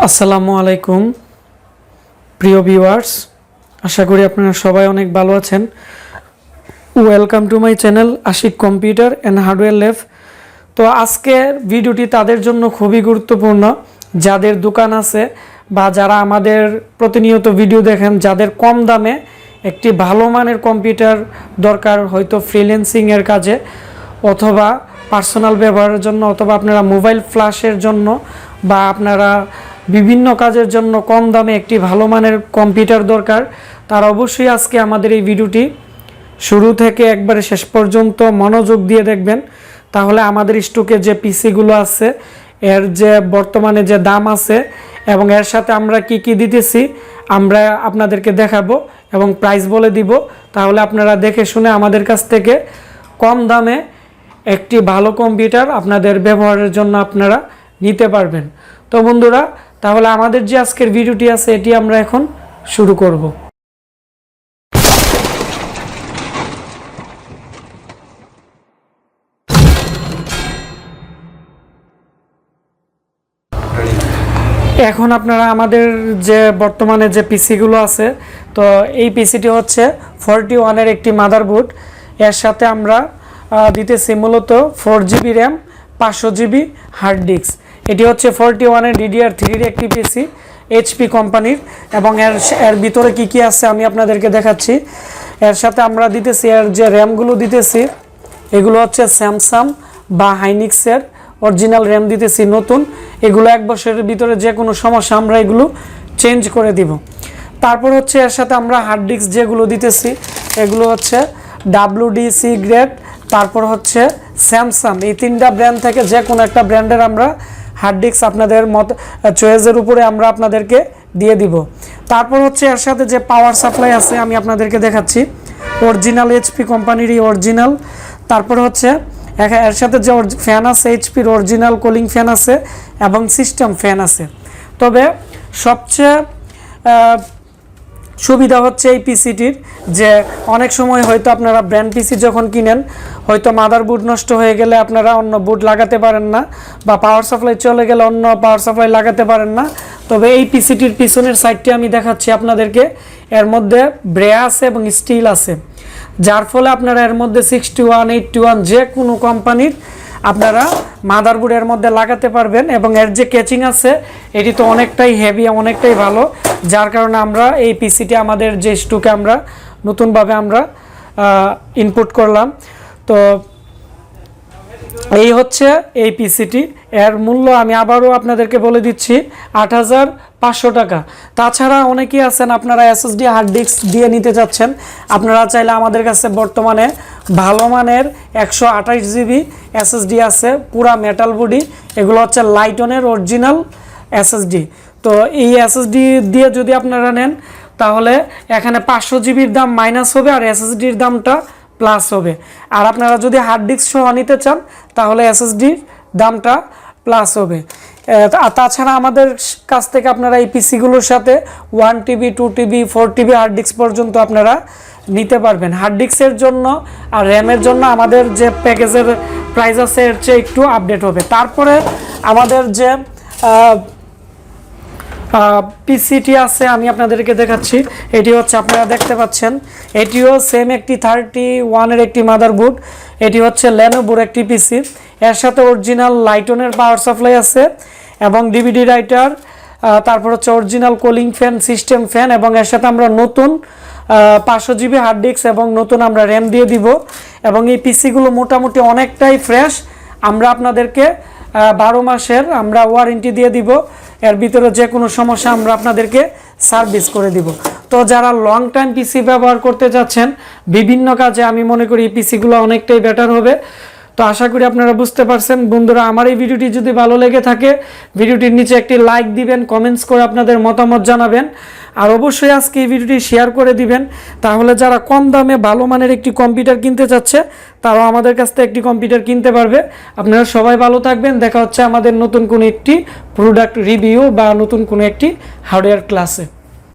আসসালামু আলাইকুম প্রিয় ভিউয়ার্স, আশা করি আপনারা সবাই অনেক ভালো আছেন। Welcome to my channel Ashik computer and hardware lab. তো আজকের ভিডিওটি তাদের জন্য খুবই গুরুত্বপূর্ণ, যাদের দোকান আছে বা যারা আমাদের প্রতিনিয়ত ভিডিও দেখেন, যাদের কম দামে একটি ভালো মানের কম্পিউটার দরকার, হয়তো ফ্রিল্যান্সিংয়ের কাজে অথবা পার্সোনাল ব্যবহারের জন্য অথবা আপনারা মোবাইল ফ্ল্যাশের জন্য বা আপনারা বিভিন্ন কাজের জন্য কম দামে একটি ভালো মানের কম্পিউটার দরকার, তারা অবশ্যই আজকে আমাদের এই ভিডিওটি শুরু থেকে একবারে শেষ পর্যন্ত মনোযোগ দিয়ে দেখবেন। তাহলে আমাদের স্টকে যে পিসিগুলো আছে এর যে বর্তমানে যে দাম আছে এবং এর সাথে আমরা কি কি দিতেছি আমরা আপনাদেরকে দেখাবো এবং প্রাইস বলে দিব। তাহলে আপনারা দেখে শুনে আমাদের কাছ থেকে কম দামে একটি ভালো কম্পিউটার আপনাদের ব্যবহারের জন্য আপনারা নিতে পারবেন। তো বন্ধুরা, তাহলে আমাদের যে আজকের ভিডিওটি আছে এটি আমরা এখন শুরু করব। এখন আপনারা আমাদের যে বর্তমানে যে পিসিগুলো আছে, তো এই পিসিটি হচ্ছে 41-এর একটি মাদারবোর্ড। এর সাথে আমরা দিতেছি মূলত 4GB RAM, 500GB hard disk. এটি হচ্ছে 41-এর DDR3-এর একটি পিসি, HP কোম্পানির। এবং এর ভিতরে কি কি আছে আমি আপনাদেরকে দেখাচ্ছি। এর সাথে আমরা দিতেছি এর যে র্যামগুলো দিতেছি, এগুলো হচ্ছে স্যামসাং বা হাইনিক্সের অরিজিনাল র্যাম দিতেছি নতুন। এগুলো 1 বছরের ভিতরে যে কোনো সমস্যা আমরা এগুলো চেঞ্জ করে দিব। তারপর হচ্ছে এর সাথে আমরা হার্ড ডিস্ক যেগুলো দিতেছি এগুলো হচ্ছে WDC গ্রেড, তারপর হচ্ছে স্যামসাং। এই 3টা ব্র্যান্ড থেকে যে কোনো একটা ব্র্যান্ডের আমরা হার্ড ডিস্ক আপনাদের মত চয়েসের উপরে আমরা আপনাদেরকে দিয়ে দিব। তারপর হচ্ছে এর সাথে যে পাওয়ার সাপ্লাই আছে আমি আপনাদেরকে দেখাচ্ছি, অরিজিনাল HP কোম্পানিরই অরিজিনাল। তারপর হচ্ছে এর সাথে যে ফ্যান আছে HPর অরিজিনাল কুলিং ফ্যান আছে এবং সিস্টেম ফ্যান আছে। তবে সবচেয়ে সুবিধা হচ্ছে এই পিসিটির যে অনেক সময় হয়তো আপনারা ব্র্যান্ড পিসি যখন কিনেন, হয়তো মাদারবোর্ড নষ্ট হয়ে গেলে আপনারা অন্য বোর্ড লাগাতে পারেন না, বা পাওয়ার সাপ্লাই চলে গেলে অন্য পাওয়ার সাপ্লাই লাগাতে পারেন না। তবে এই পিসিটির পিছনের সাইডটি আমি দেখাচ্ছি আপনাদেরকে, এর মধ্যে ব্রেয়া আছে এবং স্টিল আছে, যার ফলে আপনারা এর মধ্যে 61, 81 যে কোনো কোম্পানির আপনারা মাদারবোর্ড এর মধ্যে লাগাতে পারবেন। এবং এর যে ক্যাচিং আছে এটি তো অনেকটাই হেভি, অনেকটাই ভালো, যার কারণে আমরা এই পিসিটি আমাদের যে স্টকে আমরা নতুনভাবে আমরা ইনপুট করলাম। তো এই হচ্ছে এই পিসিটি। এর মূল্য আমি আবারও আপনাদেরকে বলে দিচ্ছি 8,500 টাকা। তাছাড়া অনেকেই আছেন আপনারা SSD হার্ড ডিস্ক দিয়ে নিতে চাচ্ছেন, আপনারা চাইলে আমাদের কাছে বর্তমানে ভালো মানের 128GB SSD আছে, পুরা মেটাল বডি। এগুলো হচ্ছে লাইটনের অরিজিনাল SSD। তো এই SSD দিয়ে যদি আপনারা নেন তাহলে এখানে 500GBর দাম মাইনাস হবে আর SSDর দামটা প্লাস হবে। আর আপনারা যদি হার্ড ডিস্ক সহ নিতে চান তাহলে SSDর দামটা প্লাস হবে। তাছাড়া আমাদের কাছ থেকে আপনারা এই পিসিগুলোর সাথে 1TB, 2TB, 4TB hard disk পর্যন্ত আপনারা নিতে পারবেন। হার্ড ডিস্কের জন্য আর র্যামের জন্য আমাদের যে প্যাকেজের প্রাইস আছে এর চেয়ে একটু আপডেট হবে। তারপরে আমাদের যে পিসিটি আছে আমি আপনাদেরকে দেখাচ্ছি, এটি হচ্ছে আপনারা দেখতে পাচ্ছেন, এটিও সেম একটি 31-এর একটি মাদারবোর্ড। এটি হচ্ছে লেনোভোর একটি পিসি। এর সাথে অরিজিনাল লাইটনের পাওয়ার সাপ্লাই আছে এবং DVD রাইটার, তারপর হচ্ছে original cooling fan, system fan, এবং এর সাথে আমরা নতুন 500GB হার্ড ডিস্ক এবং নতুন আমরা র্যাম দিয়ে দিব। এবং এই পিসিগুলো মোটামুটি অনেকটাই ফ্রেশ। আমরা আপনাদেরকে 12 মাসের আমরা ওয়ারেন্টি দিয়ে দিব। এর ভিতরে যে কোনো সমস্যা আমরা আপনাদেরকে সার্ভিস করে দিব। তো যারা লং টাইম পিসি ব্যবহার করতে যাচ্ছেন বিভিন্ন কাজে, আমি মনে করি এই পিসিগুলো অনেকটাই বেটার হবে। তো আশা করি আপনারা বুঝতে পারছেন। বন্ধুরা, আমার এই ভিডিওটি যদি ভালো লেগে থাকে ভিডিওটির নিচে একটি লাইক দিবেন, কমেন্টস করে আপনাদের মতামত জানাবেন, আর অবশ্যই আজকে এই ভিডিওটি শেয়ার করে দিবেন। তাহলে যারা কম দামে ভালো মানের একটি কম্পিউটার কিনতে চাচ্ছে তারাও আমাদের কাছ থেকে একটি কম্পিউটার কিনতে পারবে। আপনারা সবাই ভালো থাকবেন। দেখা হচ্ছে আমাদের নতুন কোনো একটি প্রোডাক্ট রিভিউ বা নতুন কোনো একটি হার্ডওয়্যার ক্লাসে।